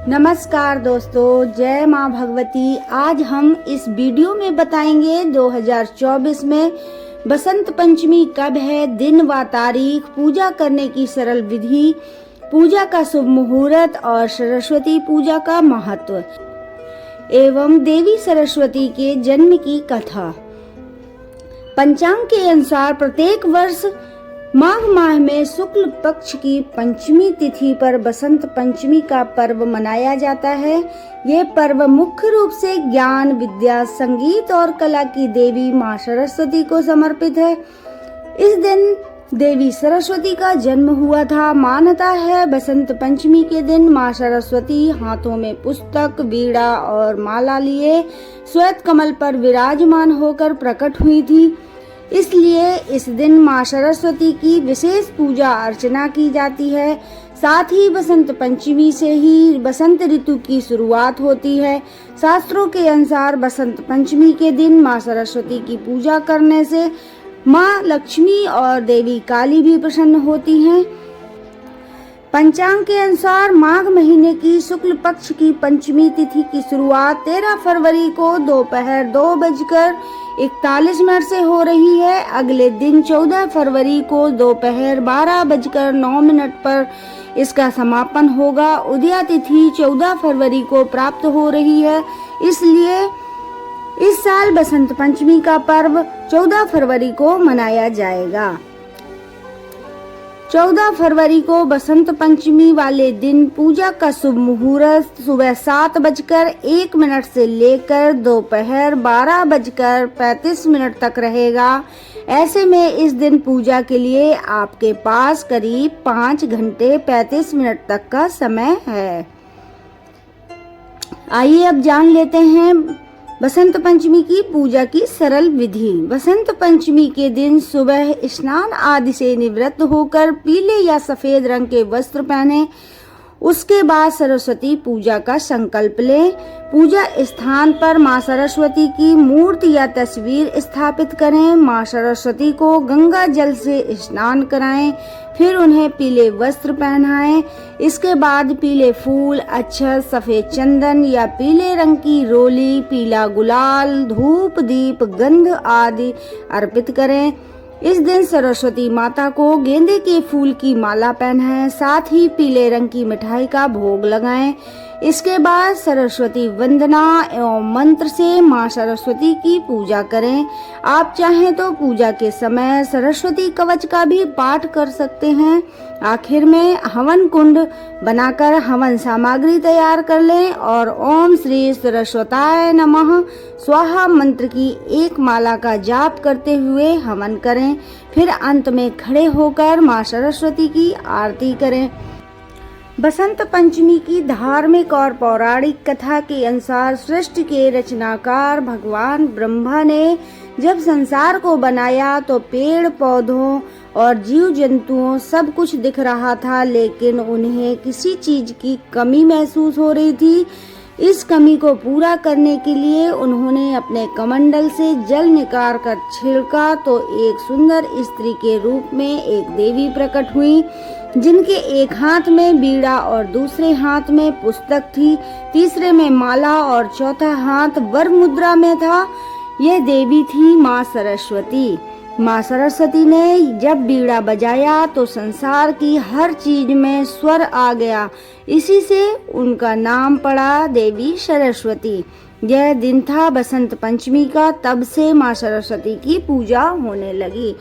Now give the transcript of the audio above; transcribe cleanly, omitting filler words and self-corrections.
नमस्कार दोस्तों, जय माँ भगवती। आज हम इस वीडियो में बताएंगे 2024 में बसंत पंचमी कब है, दिन व तारीख, पूजा करने की सरल विधि, पूजा का शुभ मुहूर्त और सरस्वती पूजा का महत्व एवं देवी सरस्वती के जन्म की कथा। पंचांग के अनुसार प्रत्येक वर्ष माघ माह में शुक्ल पक्ष की पंचमी तिथि पर बसंत पंचमी का पर्व मनाया जाता है। ये पर्व मुख्य रूप से ज्ञान, विद्या, संगीत और कला की देवी माँ सरस्वती को समर्पित है। इस दिन देवी सरस्वती का जन्म हुआ था। मान्यता है बसंत पंचमी के दिन माँ सरस्वती हाथों में पुस्तक, वीणा और माला लिए श्वेत कमल पर विराजमान होकर प्रकट हुई थी। इसलिए इस दिन माँ सरस्वती की विशेष पूजा अर्चना की जाती है। साथ ही बसंत पंचमी से ही बसंत ऋतु की शुरुआत होती है। शास्त्रों के अनुसार बसंत पंचमी के दिन माँ सरस्वती की पूजा करने से माँ लक्ष्मी और देवी काली भी प्रसन्न होती हैं। पंचांग के अनुसार माघ महीने की शुक्ल पक्ष की पंचमी तिथि की शुरुआत 13 फरवरी को दोपहर 2:41 से हो रही है। अगले दिन 14 फरवरी को दोपहर 12:09 पर इसका समापन होगा। उदया तिथि 14 फरवरी को प्राप्त हो रही है। इसलिए इस साल बसंत पंचमी का पर्व 14 फरवरी को मनाया जाएगा। 14 फरवरी को बसंत पंचमी वाले दिन पूजा का शुभ मुहूर्त सुबह 7:01 से लेकर दोपहर 12:35 तक रहेगा। ऐसे में इस दिन पूजा के लिए आपके पास करीब 5 घंटे 35 मिनट तक का समय है। आइए अब जान लेते हैं बसंत पंचमी की पूजा की सरल विधि। बसंत पंचमी के दिन सुबह स्नान आदि से निवृत्त होकर पीले या सफेद रंग के वस्त्र पहने। उसके बाद सरस्वती पूजा का संकल्प लें। पूजा स्थान पर माँ सरस्वती की मूर्ति या तस्वीर स्थापित करें। माँ सरस्वती को गंगा जल से स्नान कराएं, फिर उन्हें पीले वस्त्र पहनाएं। इसके बाद पीले फूल, अक्षत, सफेद चंदन या पीले रंग की रोली, पीला गुलाल, धूप, दीप, गंध आदि अर्पित करें। इस दिन सरस्वती माता को गेंदे के फूल की माला पहनाएं, साथ ही पीले रंग की मिठाई का भोग लगाएं। इसके बाद सरस्वती वंदना एवं मंत्र से माँ सरस्वती की पूजा करें। आप चाहें तो पूजा के समय सरस्वती कवच का भी पाठ कर सकते हैं। आखिर में हवन कुंड बनाकर हवन सामग्री तैयार कर लें और ओम श्री सरस्वताय नमः स्वाहा मंत्र की एक माला का जाप करते हुए हवन करें। फिर अंत में खड़े होकर माँ सरस्वती की आरती करें। बसंत पंचमी की धार्मिक और पौराणिक कथा के अनुसार सृष्टि के रचनाकार भगवान ब्रह्मा ने जब संसार को बनाया तो पेड़ पौधों और जीव जंतुओं सब कुछ दिख रहा था, लेकिन उन्हें किसी चीज की कमी महसूस हो रही थी। इस कमी को पूरा करने के लिए उन्होंने अपने कमंडल से जल निकाल कर छिड़का तो एक सुंदर स्त्री के रूप में एक देवी प्रकट हुई, जिनके एक हाथ में वीणा और दूसरे हाथ में पुस्तक थी, तीसरे में माला और चौथा हाथ वर मुद्रा में था। यह देवी थी माँ सरस्वती। माँ सरस्वती ने जब बीड़ा बजाया तो संसार की हर चीज में स्वर आ गया। इसी से उनका नाम पड़ा देवी सरस्वती। यह दिन था बसंत पंचमी का, तब से माँ सरस्वती की पूजा होने लगी।